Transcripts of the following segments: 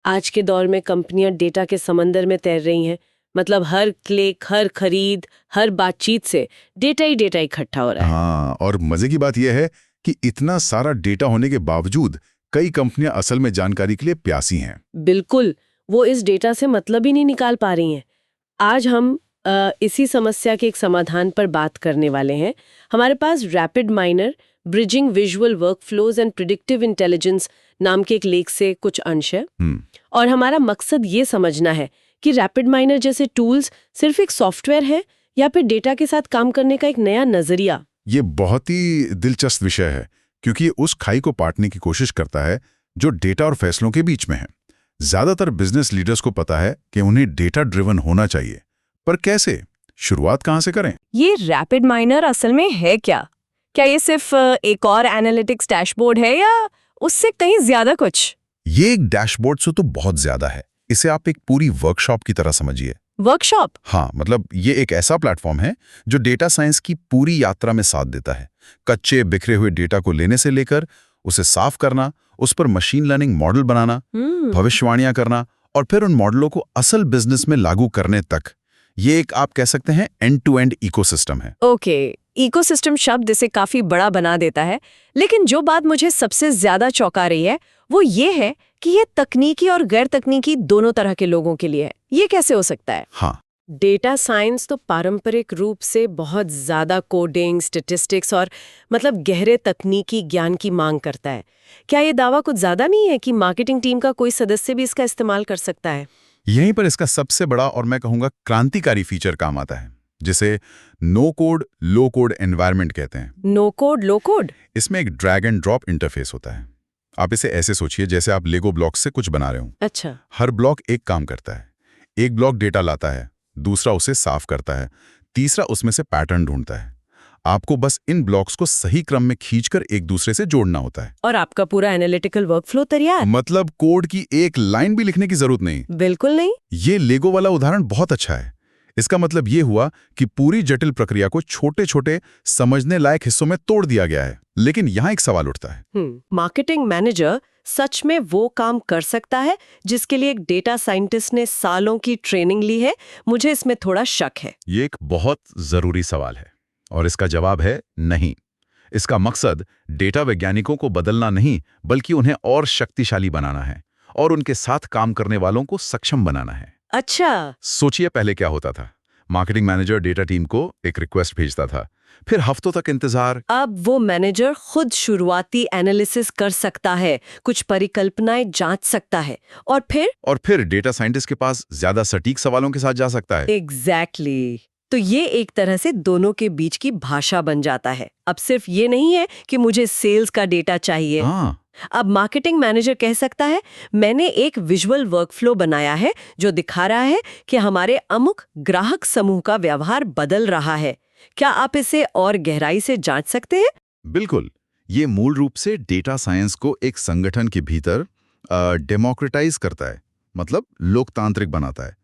आज के दौर में कंपनियां डेटा के समंदर में तैर रही हैं। मतलब हर क्लिक, हर खरीद, हर बातचीत से डेटा ही डेटा इकट्ठा हो रहा है। हाँ, और मजे की बात यह है कि इतना सारा डेटा होने के बावजूद कई कंपनियां असल में जानकारी के लिए प्यासी हैं। बिल्कुल, वो इस डेटा से मतलब ही नहीं निकाल पा रही हैं। आज हम इसी समस्या के एक समाधान पर बात करने वाले हैं। हमारे पास rapid miner, bridging visual workflows and predictive intelligence नाम के एक लेख से कुछ अंश है। और हमारा मकसद ये समझना है कि रैपिड माइनर जैसे टूल्स सिर्फ एक सॉफ्टवेयर है या फिर डेटा के साथ काम करने का एक नया नजरिया। ये बहुत ही दिलचस्प विषय है, क्योंकि ये उस खाई को पाटने की कोशिश करता है जो डेटा और फैसलों के बीच में है। ज्यादातर बिजनेस लीडर्स को पता है कि उन्हें डेटा ड्रिवन होना चाहिए, पर कैसे? शुरुआत कहाँ से करें? ये रैपिड माइनर असल में है क्या? क्या ये सिर्फ एक और एनालिटिक्स डैशबोर्ड है या उससे कहीं ज्यादा कुछ? ये एक डैशबोर्ड से तो बहुत ज्यादा है। इसे आप एक पूरी वर्कशॉप की तरह समझिए। वर्कशॉप? हाँ, मतलब ये एक ऐसा प्लेटफॉर्म है जो डेटा साइंस की पूरी यात्रा में साथ देता है। कच्चे बिखरे हुए डेटा को लेने से लेकर उसे साफ करना, उस पर मशीन लर्निंग मॉडल बनाना, भविष्यवाणियां करना और फिर उन मॉडलों को असल बिजनेस में लागू करने तक। ये एक, आप कह सकते हैं, एंड टू एंड इकोसिस्टम है। ओके, इकोसिस्टम शब्द इसे काफी बड़ा बना देता है, लेकिन जो बात मुझे सबसे ज्यादा चौंका रही है वो ये है कि ये तकनीकी और गैर तकनीकी दोनों तरह के लोगों के लिए है। ये कैसे हो सकता है? हाँ, डेटा साइंस तो पारंपरिक रूप से बहुत ज्यादा कोडिंग, स्टैटिस्टिक्स और मतलब गहरे तकनीकी ज्ञान की मांग करता है। क्या ये दावा कुछ ज्यादा नहीं है कि मार्केटिंग टीम का कोई सदस्य भी इसका इस्तेमाल कर सकता है? यहीं पर इसका सबसे बड़ा और मैं कहूंगा क्रांतिकारी फीचर काम आता है, जिसे नो कोड लो कोड एनवायरनमेंट कहते हैं। नो कोड लो कोड? इसमें एक ड्रैग एंड ड्रॉप इंटरफेस होता है। आप इसे ऐसे सोचिए जैसे आप लेगो ब्लॉक से कुछ बना रहे हो। अच्छा। हर ब्लॉक एक काम करता है। एक ब्लॉक डेटा लाता है, दूसरा उसे साफ करता है, तीसरा उसमें से पैटर्न ढूंढता है। आपको बस इन ब्लॉक्स को सही क्रम में खींचकर एक दूसरे से जोड़ना होता है। और आपका पूरा एनालिटिकल वर्कफ्लो तैयार। मतलब कोड की एक लाइन भी लिखने की जरूरत नहीं। बिल्कुल नहीं। ये लेगो वाला उदाहरण बहुत अच्छा है। इसका मतलब ये हुआ कि पूरी जटिल प्रक्रिया को छोटे छोटे समझने लायक हिस्सों में तोड़ दिया गया है। लेकिन यहाँ एक सवाल उठता है, मार्केटिंग मैनेजर सच में वो काम कर सकता है जिसके लिए एक डेटा साइंटिस्ट ने सालों की ट्रेनिंग ली है? मुझे इसमें थोड़ा शक है। ये एक बहुत जरूरी सवाल है और इसका जवाब है नहीं। इसका मकसद डेटा वैज्ञानिकों को बदलना नहीं, बल्कि उन्हें और शक्तिशाली बनाना है और उनके साथ काम करने वालों को सक्षम बनाना है। अच्छा। सोचिए पहले क्या होता था। मार्केटिंग मैनेजर डेटा टीम को एक रिक्वेस्ट भेजता था, फिर हफ्तों तक इंतजार। अब वो मैनेजर खुद शुरुआती एनालिसिस कर सकता है, कुछ परिकल्पनाएं जांच सकता है और फिर डेटा साइंटिस्ट के पास ज्यादा सटीक सवालों के साथ जा सकता है। एग्जैक्टली। तो ये एक तरह से दोनों के बीच की भाषा बन जाता है। अब सिर्फ ये नहीं है कि मुझे सेल्स का डेटा चाहिए। हाँ, अब मार्केटिंग मैनेजर कह सकता है, मैंने एक विजुअल वर्कफ्लो बनाया है जो दिखा रहा है कि हमारे अमुक ग्राहक समूह का व्यवहार बदल रहा है। क्या आप इसे और गहराई से जांच सकते हैं? बिल्कुल। ये मूल रूप से डेटा साइंस को एक संगठन के भीतर डेमोक्रेटाइज करता है, मतलब लोकतांत्रिक बनाता है।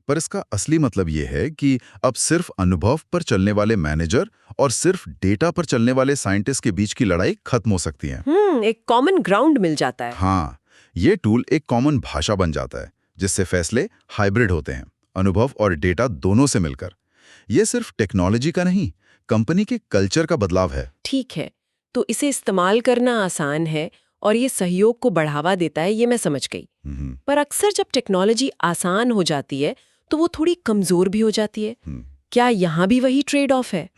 पर इसका असली मतलब ये है कि अब सिर्फ अनुभव पर चलने वाले मैनेजर और सिर्फ डेटा पर चलने वाले साइंटिस्ट के बीच की लड़ाई खत्म हो सकती है। एक कॉमन ग्राउंड मिल जाता है। हाँ, ये टूल एक कॉमन भाषा बन जाता है, जिससे फैसले हाइब्रिड होते हैं, अनुभव और डेटा दोनों से मिलकर। ये सिर्फ टेक्नोलॉजी का नहीं, कंपनी के कल्चर का बदलाव है। ठीक है, तो इसे इस्तेमाल करना आसान है और ये सहयोग को बढ़ावा देता है, ये मैं समझ गई। पर अक्सर जब टेक्नोलॉजी आसान हो जाती है तो वो थोड़ी कमजोर भी हो जाती है। क्या यहाँ भी वही ट्रेड ऑफ है?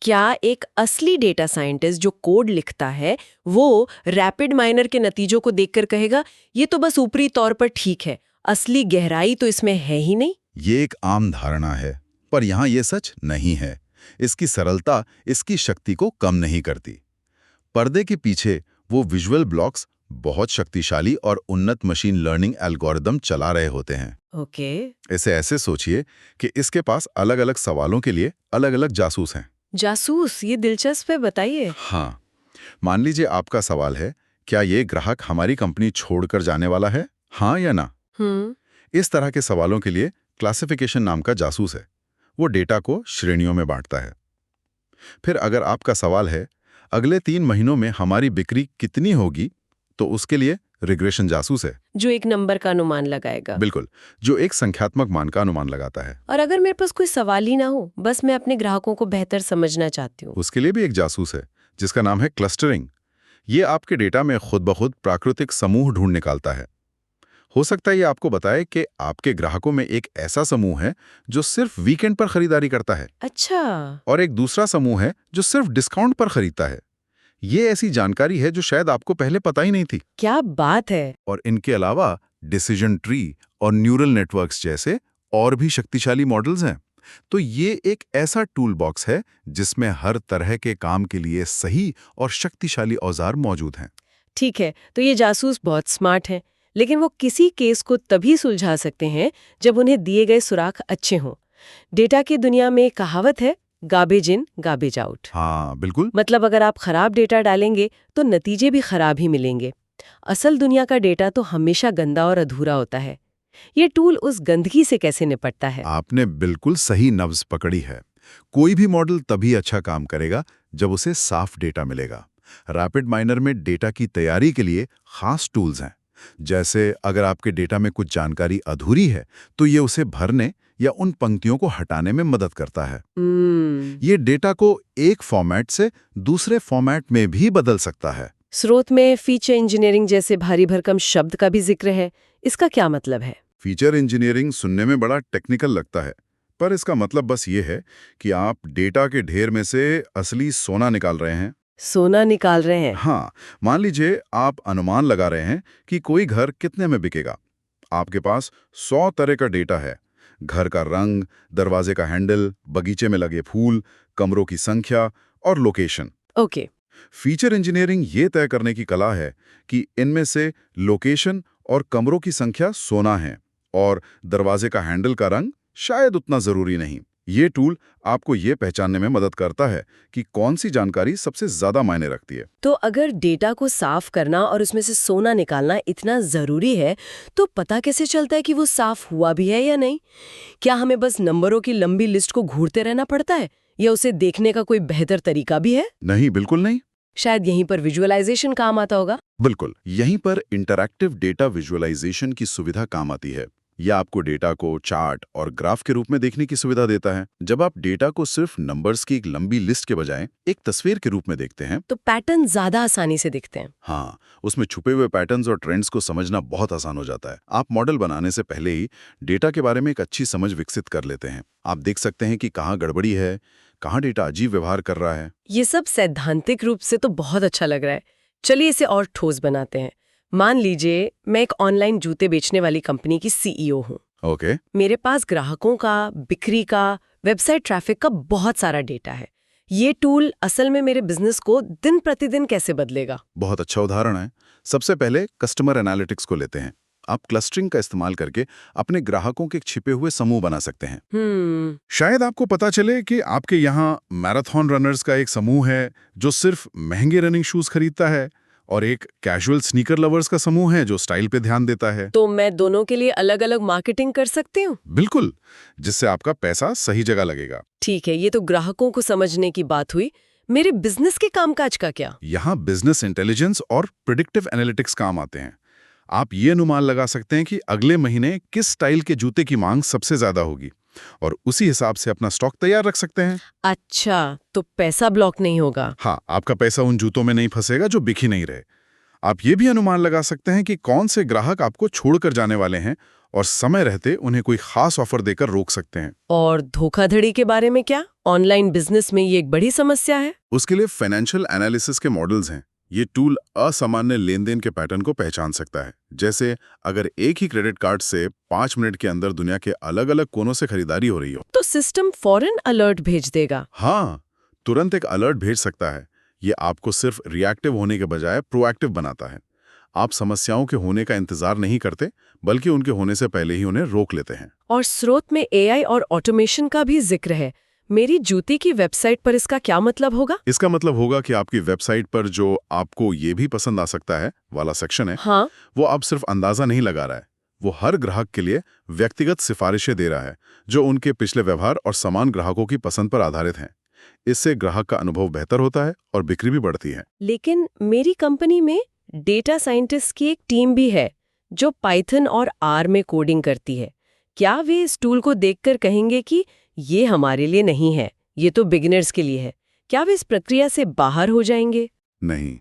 क्या एक असली डेटा साइंटिस्ट जो कोड लिखता है वो रैपिड माइनर के नतीजों को देखकर कहेगा ये तो बस ऊपरी तौर पर ठीक है, असली गहराई तो इसमें है ही नहीं? ये एक आम धारणा है, पर यहाँ ये सच नहीं है। इसकी सरलता इसकी शक्ति को कम नहीं करती। पर्दे के पीछे वो विजुअल ब्लॉक्स बहुत शक्तिशाली और उन्नत मशीन लर्निंग एल्गोरिदम चला रहे होते हैं। ओके। इसे ऐसे सोचिए कि इसके पास अलग-अलग सवालों के लिए अलग-अलग जासूस हैं। जासूस? ये दिलचस्प है, बताइए। हाँ, मान लीजिए आपका सवाल है, क्या ये ग्राहक हमारी कंपनी छोड़कर जाने वाला है, हाँ या ना? इस तरह के सवालों के लिए क्लासिफिकेशन नाम का जासूस है। वो डेटा को श्रेणियों में बांटता है। फिर अगर आपका सवाल है, अगले 3 महीनों में हमारी बिक्री कितनी होगी, तो उसके लिए रिग्रेशन जासूस है। जो एक नंबर का अनुमान लगाएगा। बिल्कुल, जो एक संख्यात्मक मान का अनुमान लगाता है। और अगर मेरे पास कोई सवाल ही ना हो, बस मैं अपने ग्राहकों को बेहतर समझना चाहती हूँ, उसके लिए भी एक जासूस है जिसका नाम है क्लस्टरिंग। ये आपके डेटा में खुद ब खुद प्राकृतिक समूह ढूंढ निकालता है। हो सकता है ये आपको बताए कि आपके ग्राहकों में एक ऐसा समूह है जो सिर्फ वीकेंड पर खरीदारी करता है, अच्छा, और एक दूसरा समूह है जो सिर्फ डिस्काउंट पर खरीदता है। ये ऐसी जानकारी है जो शायद आपको पहले पता ही नहीं थी। क्या बात है। और इनके अलावा डिसीजन ट्री और न्यूरल नेटवर्क्स जैसे और भी शक्तिशाली मॉडल्स हैं। तो ये एक ऐसा टूल बॉक्स है जिसमें हर तरह के काम के लिए सही और शक्तिशाली औजार मौजूद हैं। ठीक है, तो ये जासूस बहुत स्मार्ट हैं, लेकिन वो किसी केस को तभी सुलझा सकते हैं जब उन्हें दिए गए सुराग अच्छे हों। डेटा की दुनिया में कहावत है, गार्बेज इन गार्बेज आउट। हाँ बिल्कुल। मतलब अगर आप खराब डेटा डालेंगे तो नतीजे भी खराब ही मिलेंगे। असल दुनिया का डेटा तो हमेशा गंदा और अधूरा होता है। ये टूल उस गंदगी से कैसे निपटता है? आपने बिल्कुल सही नब्ज पकड़ी है। कोई भी मॉडल तभी अच्छा काम करेगा जब उसे साफ डेटा मिलेगा। रैपिड माइनर में डेटा की तैयारी के लिए खास टूल्स हैं। जैसे अगर आपके डेटा में कुछ जानकारी अधूरी है तो ये उसे भरने या उन पंक्तियों को हटाने में मदद करता है। ये डेटा को एक फॉर्मेट से दूसरे फॉर्मेट में भी बदल सकता है। स्रोत में फीचर इंजीनियरिंग जैसे भारी भरकम शब्द का भी जिक्र है। इसका क्या मतलब है? फीचर इंजीनियरिंग सुनने में बड़ा टेक्निकल लगता है, पर इसका मतलब बस ये है कि आप डेटा के ढेर में से असली सोना निकाल रहे हैं। सोना निकाल रहे हैं? हाँ, मान लीजिए आप अनुमान लगा रहे हैं कि कोई घर कितने में बिकेगा। आपके पास 100 तरह का डेटा है। घर का रंग, दरवाजे का हैंडल, बगीचे में लगे फूल, कमरों की संख्या और लोकेशन। ओके। फीचर इंजीनियरिंग ये तय करने की कला है कि इनमें से लोकेशन और कमरों की संख्या सोना है और दरवाजे का हैंडल का रंग शायद उतना जरूरी नहीं। ये टूल आपको ये पहचानने में मदद करता है कि कौन सी जानकारी सबसे ज्यादा मायने रखती है। तो अगर डेटा को साफ करना और उसमें से सोना निकालना इतना जरूरी है, तो पता कैसे चलता है कि वो साफ हुआ भी है या नहीं? क्या हमें बस नंबरों की लंबी लिस्ट को घूरते रहना पड़ता है, या उसे देखने का कोई बेहतर तरीका भी है? नहीं, बिल्कुल नहीं। शायद यहीं पर विजुअलाइजेशन काम आता होगा। बिल्कुल, यहीं पर इंटरैक्टिव डेटा विजुअलाइजेशन की सुविधा काम आती है। यह आपको डेटा को चार्ट और ग्राफ के रूप में देखने की सुविधा देता है। जब आप डेटा को सिर्फ नंबर्स की एक लंबी लिस्ट के बजाय एक तस्वीर के रूप में देखते हैं तो पैटर्न ज्यादा आसानी से दिखते हैं। हाँ, उसमें छुपे हुए पैटर्न्स और ट्रेंड्स को समझना बहुत आसान हो जाता है। आप मॉडल बनाने से पहले ही डेटा के बारे में एक अच्छी समझ विकसित कर लेते हैं। आप देख सकते हैं कि कहाँ गड़बड़ी है, कहाँ डेटा अजीब व्यवहार कर रहा है। ये सब सैद्धांतिक रूप से तो बहुत अच्छा लग रहा है। चलिए इसे और ठोस बनाते हैं। मान लीजिए मैं एक ऑनलाइन जूते बेचने वाली कंपनी की सीईओ हूँ। ओके। मेरे पास ग्राहकों का, बिक्री का, वेबसाइट ट्रैफिक का बहुत सारा डेटा है। ये टूल असल में मेरे बिजनेस को दिन प्रतिदिन कैसे बदलेगा? बहुत अच्छा उदाहरण है। सबसे पहले कस्टमर एनालिटिक्स को लेते हैं। आप क्लस्टरिंग का इस्तेमाल करके अपने ग्राहकों के छिपे हुए समूह बना सकते हैं। शायद आपको पता चले कि आपके यहाँ मैराथन रनर्स का एक समूह है जो सिर्फ महंगे रनिंग शूज खरीदता है, और एक कैजुअल स्नीकर लवर्स का समूह है जो स्टाइल पे ध्यान देता है। तो मैं दोनों के लिए अलग अलग मार्केटिंग कर सकती हूँ? बिल्कुल, जिससे आपका पैसा सही जगह लगेगा। ठीक है, ये तो ग्राहकों को समझने की बात हुई। मेरे बिजनेस के कामकाज का क्या? यहाँ बिजनेस इंटेलिजेंस और प्रिडिक्टिव एनालिटिक्स काम आते हैं। आप ये अनुमान लगा सकते हैं कि अगले महीने किस स्टाइल के जूते की मांग सबसे ज्यादा होगी, और उसी हिसाब से अपना स्टॉक तैयार रख सकते हैं। अच्छा, तो पैसा ब्लॉक नहीं होगा? हाँ, आपका पैसा उन जूतों में नहीं फंसेगा जो बिक ही नहीं रहे। आप ये भी अनुमान लगा सकते हैं कि कौन से ग्राहक आपको छोड़कर जाने वाले हैं, और समय रहते उन्हें कोई खास ऑफर देकर रोक सकते हैं। और धोखाधड़ी के बारे में क्या? ऑनलाइन बिजनेस में ये एक बड़ी समस्या है। उसके लिए फाइनेंशियल एनालिसिस के मॉडल्स हैं। ये टूल असामान्य लेन देन के पैटर्न को पहचान सकता है। जैसे अगर एक ही क्रेडिट कार्ड से 5 मिनट के अंदर दुनिया के अलग अलग कोनों से खरीदारी हो रही हो, तो सिस्टम फौरन अलर्ट भेज देगा। हाँ, तुरंत एक अलर्ट भेज सकता है। ये आपको सिर्फ रिएक्टिव होने के बजाय प्रोएक्टिव बनाता है। आप समस्याओं के होने का इंतजार नहीं करते, बल्कि उनके होने से पहले ही उन्हें रोक लेते हैं। और स्रोत में एआई और ऑटोमेशन का भी जिक्र है। मेरी जूती की वेबसाइट पर इसका क्या मतलब होगा? इसका मतलब होगा कि आपकी वेबसाइट पर जो आपको ये भी पसंद आ सकता है वाला सेक्शन है, हाँ, वो अब सिर्फ अंदाजा नहीं लगा रहा है, वो हर ग्राहक के लिए व्यक्तिगत सिफारिशें दे रहा है जो उनके पिछले व्यवहार और समान ग्राहकों की पसंद पर आधारित हैं। इससे ग्राहक का अनुभव बेहतर होता है और बिक्री भी बढ़ती है। लेकिन मेरी कंपनी में डेटा साइंटिस्ट की एक टीम भी है जो पाइथन और आर में कोडिंग करती है। क्या वे इस टूल को देखकर कहेंगे कि ये हमारे लिए नहीं है, ये तो बिगिनर्स के लिए है? क्या वे इस प्रक्रिया से बाहर हो जाएंगे? नहीं,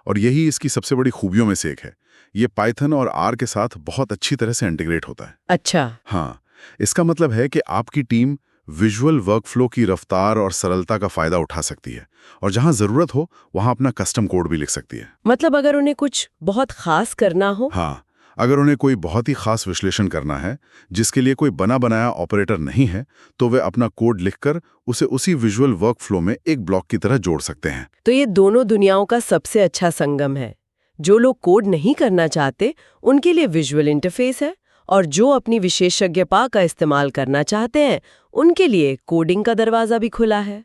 और यही इसकी सबसे बड़ी खूबियों में से एक है। ये पाइथन और आर के साथ बहुत अच्छी तरह से इंटीग्रेट होता है। अच्छा। हाँ, इसका मतलब है कि आपकी टीम विजुअल वर्कफ्लो की रफ्तार और सरलता का फायदा उठा सकती है, और जहां जरूरत हो वहां अपना कस्टम कोड भी लिख सकती है। मतलब अगर उन्हें कुछ बहुत खास करना हो? हाँ, अगर उन्हें कोई बहुत ही खास विश्लेषण करना है जिसके लिए कोई बना बनाया ऑपरेटर नहीं है, तो वे अपना कोड लिखकर उसे उसी विजुअल वर्कफ्लो में एक ब्लॉक की तरह जोड़ सकते हैं। तो ये दोनों दुनियाओं का सबसे अच्छा संगम है। जो लोग कोड नहीं करना चाहते उनके लिए विजुअल इंटरफेस है, और जो अपनी विशेषज्ञता का इस्तेमाल करना चाहते हैं उनके लिए कोडिंग का दरवाजा भी खुला है।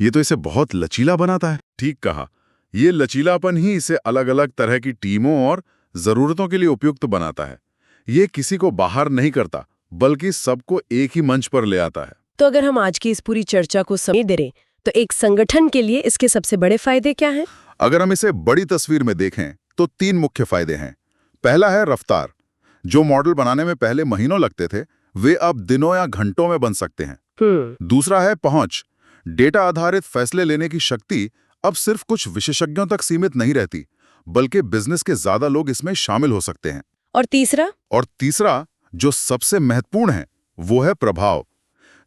ये तो इसे बहुत लचीला बनाता है। ठीक कहा, ये लचीलापन ही इसे अलग अलग तरह की टीमों और जरूरतों के लिए उपयुक्त बनाता है। ये किसी को बाहर नहीं करता, बल्कि सबको एक ही मंच पर ले आता है। तो अगर हम आज की इस पूरी चर्चा को समेट दें तो एक संगठन के लिए इसके सबसे बड़े फायदे क्या हैं? अगर हम इसे बड़ी तस्वीर में देखें तो 3 मुख्य फायदे हैं। पहला है रफ्तार। जो मॉडल बनाने में पहले महीनों लगते थे, वे अब दिनों या घंटों में बन सकते हैं। दूसरा है पहुंच। डेटा आधारित फैसले लेने की शक्ति अब सिर्फ कुछ विशेषज्ञों तक सीमित नहीं रहती, बल्कि बिजनेस के ज्यादा लोग इसमें शामिल हो सकते हैं। और तीसरा, जो सबसे महत्वपूर्ण है, वो है प्रभाव।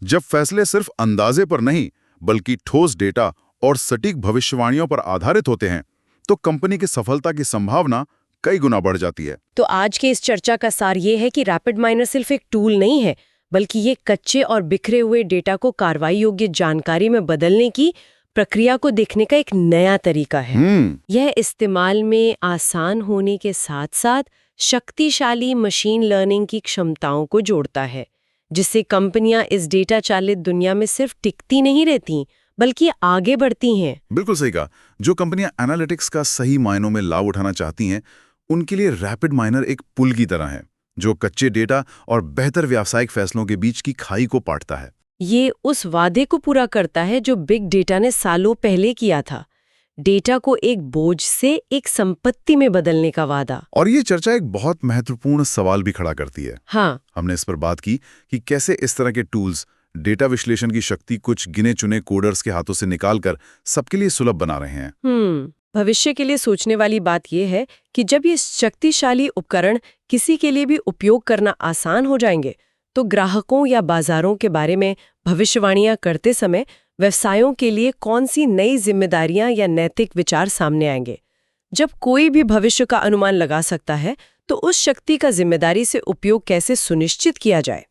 जब फैसले सिर्फ अंदाजे पर नहीं, बल्कि ठोस डेटा और सटीक भविष्यवाणियों पर आधारित होते हैं, तो कंपनी की सफलता की संभावना कई गुना बढ़ जाती है। तो आज के इस चर्चा का सार ये है कि रैपिड माइनर सिर्फ एक टूल नहीं है, बल्कि ये कच्चे और बिखरे हुए डेटा को कार्रवाई योग्य जानकारी में बदलने की प्रक्रिया को देखने का एक नया तरीका है। यह इस्तेमाल में आसान होने के साथ साथ शक्तिशाली मशीन लर्निंग की क्षमताओं को जोड़ता है, जिससे कंपनियां इस डेटा चालित दुनिया में सिर्फ टिकती नहीं रहती, बल्कि आगे बढ़ती हैं। बिल्कुल सही कहा। जो कंपनियां एनालिटिक्स का सही मायनों में लाभ उठाना चाहती हैं, उनके लिए रैपिड माइनर एक पुल की तरह है, जो कच्चे डेटा और बेहतर व्यावसायिक फैसलों के बीच की खाई को पाटता है। ये उस वादे को पूरा करता है जो बिग डेटा ने सालों पहले किया था, डेटा को एक बोझ से एक संपत्ति में बदलने का वादा। और ये चर्चा एक बहुत महत्वपूर्ण सवाल भी खड़ा करती है। हाँ, हमने इस पर बात की कि कैसे इस तरह के टूल्स डेटा विश्लेषण की शक्ति कुछ गिने चुने कोडर्स के हाथों से निकालकर सबके लिए सुलभ बना रहे हैं। भविष्य के लिए सोचने वाली बात यह है कि जब ये शक्तिशाली उपकरण किसी के लिए भी उपयोग करना आसान हो जाएंगे, तो ग्राहकों या बाजारों के बारे में भविष्यवाणियां करते समय व्यवसायों के लिए कौन सी नई जिम्मेदारियां या नैतिक विचार सामने आएंगे। जब कोई भी भविष्य का अनुमान लगा सकता है, तो उस शक्ति का जिम्मेदारी से उपयोग कैसे सुनिश्चित किया जाए।